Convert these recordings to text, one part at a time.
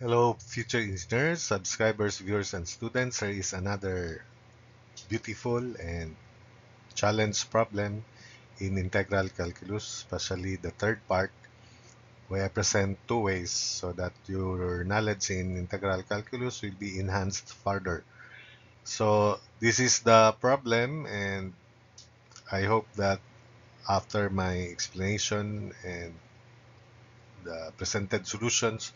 Hello, future engineers, subscribers, viewers, and students. Here is another beautiful and challenge problem in integral calculus, especially the third part, where I present two ways so that your knowledge in integral calculus will be enhanced further. So this is the problem, and I hope that after my explanation and the presented solutions,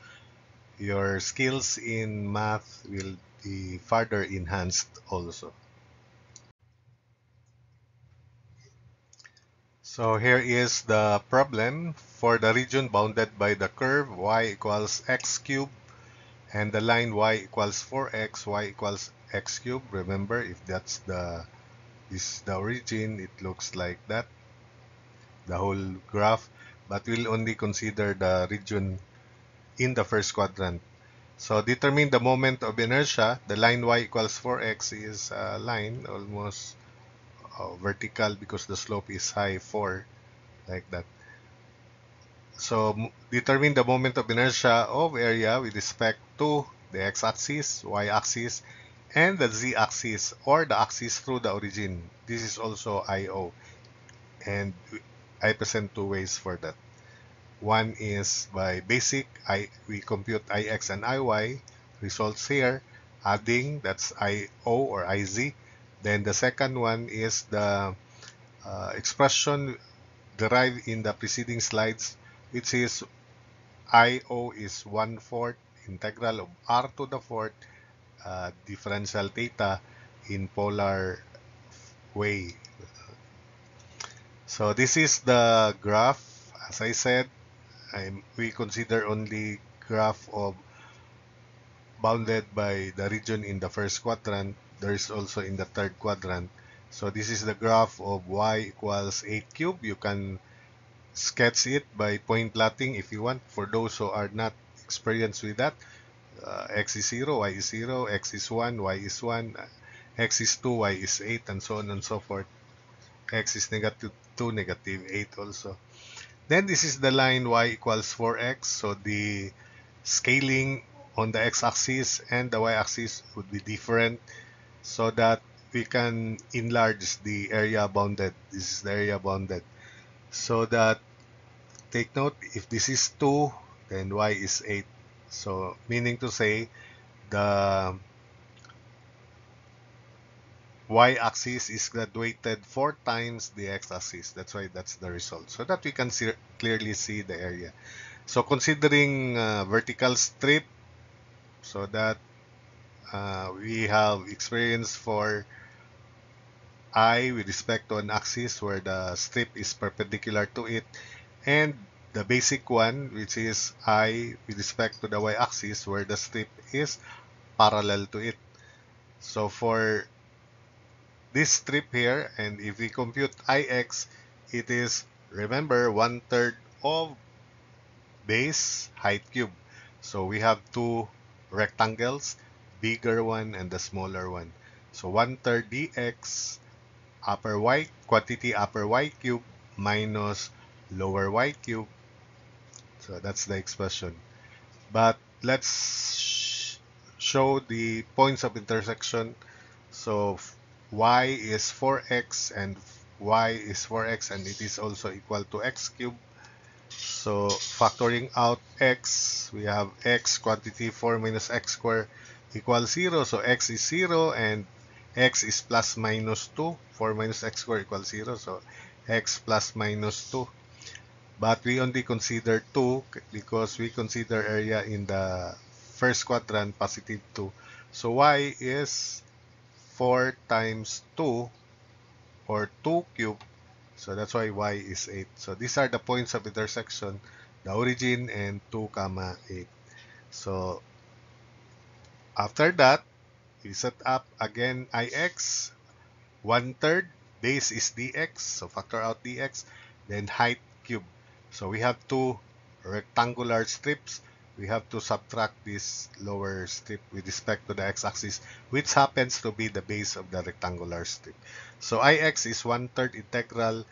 your skills in math will be further enhanced also. So here is the problem for the region bounded by the curve y equals x cubed and the line y equals 4x, y equals x cubed. Remember, if that's the origin, it looks like that, the whole graph, but we'll only consider the region in the first quadrant. So determine the moment of inertia. The line y equals 4x is a line almost vertical because the slope is high 4, like that. So determine the moment of inertia of area with respect to the x-axis, y-axis, and the z-axis, or the axis through the origin. This is also IO, and I present two ways for that. One is by basic, we compute Ix and Iy, results here, adding, that's IO or IZ. Then the second one is the expression derived in the preceding slides, which is IO is 1/4 integral of r to the fourth differential theta in polar way. So this is the graph. As I said, we consider only graph of bounded by the region in the first quadrant. There is also in the third quadrant. So this is the graph of y equals 8 cubed. You can sketch it by point plotting if you want. For those who are not experienced with that, x is 0, y is 0, x is 1, y is 1, x is 2, y is 8, and so on and so forth. X is negative 2, negative 8 also. Then this is the line y equals 4x. So the scaling on the x-axis and the y-axis would be different so that we can enlarge the area bounded. This is the area bounded. So that, take note, if this is 2, then y is 8. So meaning to say the y-axis is graduated 4 times the x-axis. That's why that's the result. So that we can clearly see the area. So considering vertical strip, so that we have experience for I with respect to an axis where the strip is perpendicular to it, and the basic one, which is I with respect to the y-axis where the strip is parallel to it. So for this strip here, and if we compute Ix, it is, remember, 1/3 of base height cube. So we have two rectangles, bigger one and the smaller one. So 1/3 dx upper y, quantity upper y cube minus lower y cube. So that's the expression. But let's show the points of intersection. So y is 4x and y is 4x, and it is also equal to x cubed. So factoring out x, we have x quantity 4 minus x squared equals 0. So x is 0 and x is plus minus 2. 4 minus x squared equals 0. So x plus minus 2. But we only consider 2 because we consider area in the first quadrant positive 2. So y is 4 times 2, or 2 cubed. So that's why y is 8. So these are the points of intersection, the origin and 2 comma 8. So after that, we set up again Ix, 1/3, base is dx, so factor out dx, then height cube. So we have two rectangular strips. We have to subtract this lower strip with respect to the x-axis, which happens to be the base of the rectangular strip. So Ix is 1/3 integral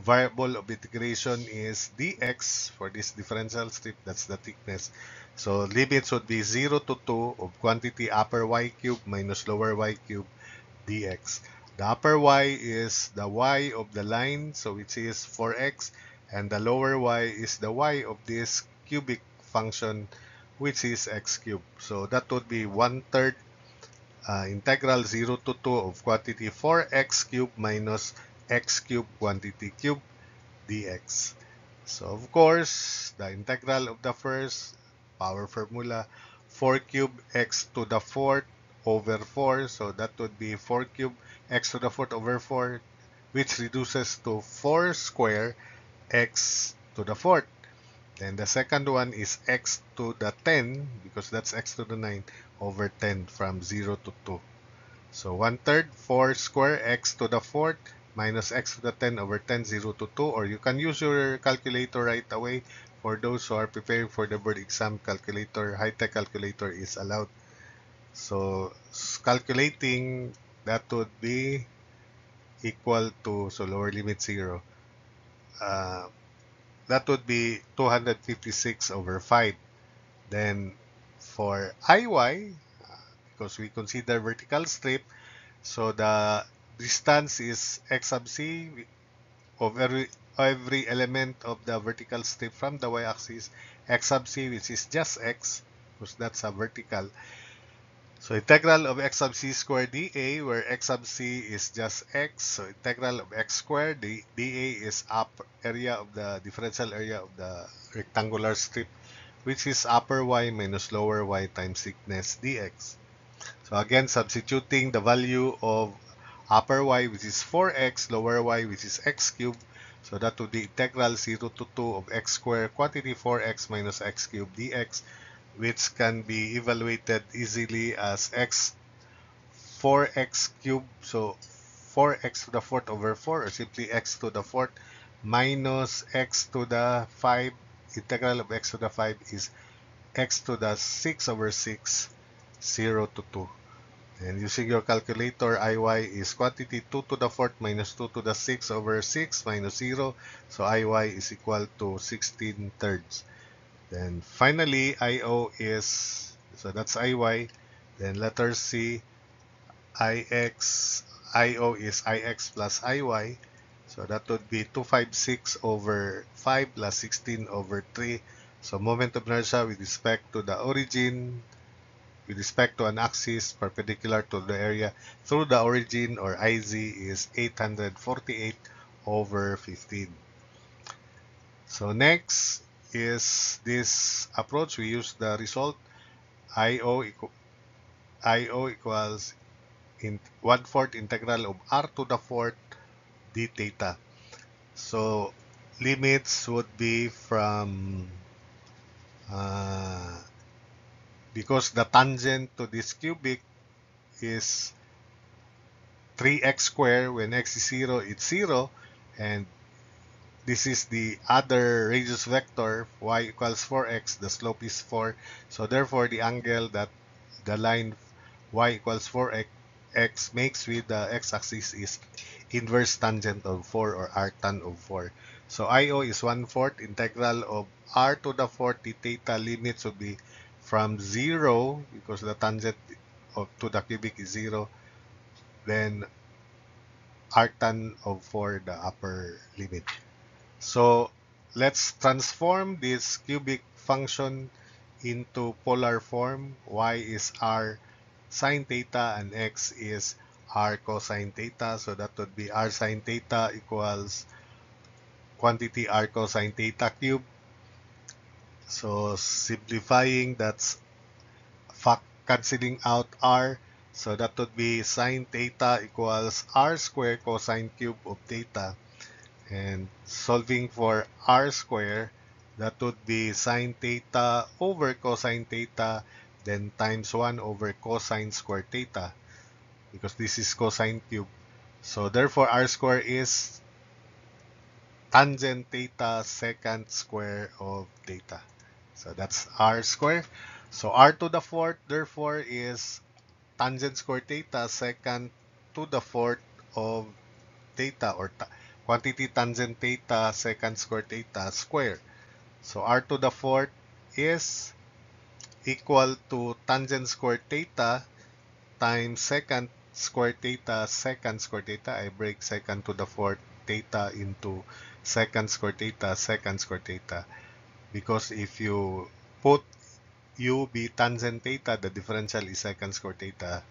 variable of integration is dx for this differential strip, that's the thickness. So limits would be 0 to 2 of quantity upper y cube minus lower y cube dx. The upper y is the y of the line, so which is 4x, and the lower y is the y of this cubic function, which is x cubed. So that would be 1/3 integral 0 to 2 of quantity 4x cubed minus x cubed quantity cube dx. So of course, the integral of the first power formula, 4 cubed x to the fourth over 4. So that would be 4 cubed x to the fourth over 4, which reduces to 4 square x to the fourth. Then the second one is x to the 10, because that's x to the 9 over 10 from 0 to 2. So 1/3 4 square x to the fourth minus x to the 10 over 10, 0 to 2. Or you can use your calculator right away. For those who are preparing for the board exam, calculator, high-tech calculator is allowed. So calculating, that would be equal to, so lower limit 0. Uh, that would be 256 over 5. Then for IY, because we consider vertical strip, so the distance is x sub c of every element of the vertical strip from the y-axis, x sub c, which is just x, because that's a vertical. So integral of x sub c squared dA, where x sub c is just x. So integral of x squared dA is area of the differential area of the rectangular strip, which is upper y minus lower y times thickness dx. So again, substituting the value of upper y, which is 4x, lower y, which is x cubed. So that would be integral 0 to 2 of x squared quantity 4x minus x cubed dx, which can be evaluated easily as 4x cubed. So 4x to the fourth over 4, or simply x to the fourth, minus x to the 5. Integral of x to the 5 is x to the 6 over 6, 0 to 2. And using your calculator, IY is quantity 2 to the fourth minus 2 to the 6 over 6 minus 0. So IY is equal to 16/3. Then finally, IO is, so that's IY. Then letter C, IX, IO is IX plus IY. So that would be 256 over 5 plus 16 over 3. So moment of inertia with respect to the origin, with respect to an axis perpendicular to the area through the origin, or IZ, is 848 over 15. So next is this approach. We use the result IO equals in 1/4 integral of r to the fourth d theta. So limits would be from because the tangent to this cubic is 3x squared. When x is 0, it's 0. And this is the other radius vector, y equals 4x, the slope is 4. So therefore, the angle that the line y equals 4x makes with the x-axis is inverse tangent of 4, or arctan of 4. So IO is 1/4 integral of r to the fourth d theta. Limits will be from 0, because the tangent to the cubic is 0. Then arctan of 4, the upper limit. So let's transform this cubic function into polar form. Y is r sine theta and x is r cosine theta. So that would be r sine theta equals quantity r cosine theta cubed. So simplifying, that's cancelling out r. So that would be sine theta equals r squared cosine cube of theta. And solving for r square, that would be sine theta over cosine theta, then times 1 over cosine square theta, because this is cosine cube. So therefore, r square is tangent theta secant square of theta. So that's r square. So r to the fourth, therefore, is tangent square theta secant to the fourth of theta, or quantity tangent theta secant square theta square. So r to the fourth is equal to tangent square theta times secant square theta secant square theta. I break secant to the fourth theta into secant square theta secant square theta, because if you put u be tangent theta, the differential is secant square theta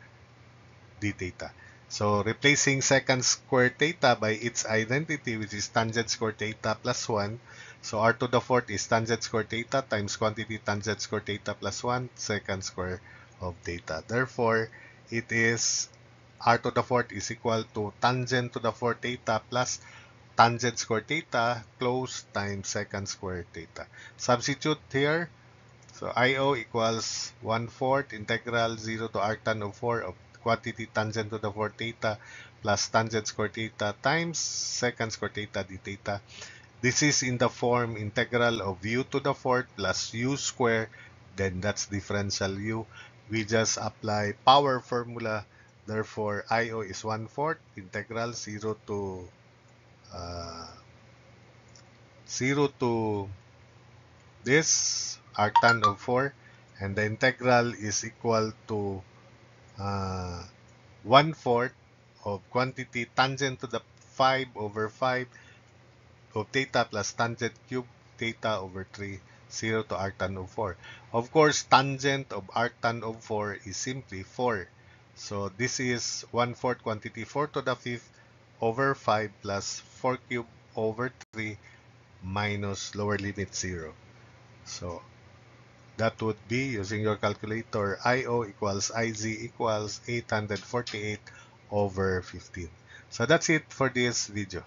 d theta. So replacing secant square theta by its identity, which is tangent square theta plus 1. So r to the fourth is tangent square theta times quantity tangent square theta plus 1 secant square of theta. Therefore, it is r to the fourth is equal to tangent to the fourth theta plus tangent square theta close times secant square theta. Substitute here. So IO equals 1/4 integral 0 to arctan of 4 of quantity tangent to the fourth theta plus tangent square theta times secant square theta d theta. This is in the form integral of u to the fourth plus u square, then that's differential u. We just apply power formula. Therefore, IO is 1/4 integral 0 to this arctan of 4, and the integral is equal to uh, 1/4 of quantity tangent to the 5 over 5 of theta plus tangent cube theta over 3, 0 to arctan of 4. Of course, tangent of arctan of 4 is simply 4. So this is 1/4 quantity 4 to the 5th over 5 plus 4 cube over 3 minus lower limit 0. So that would be, using your calculator, IO equals IZ equals 848 over 15. So that's it for this video.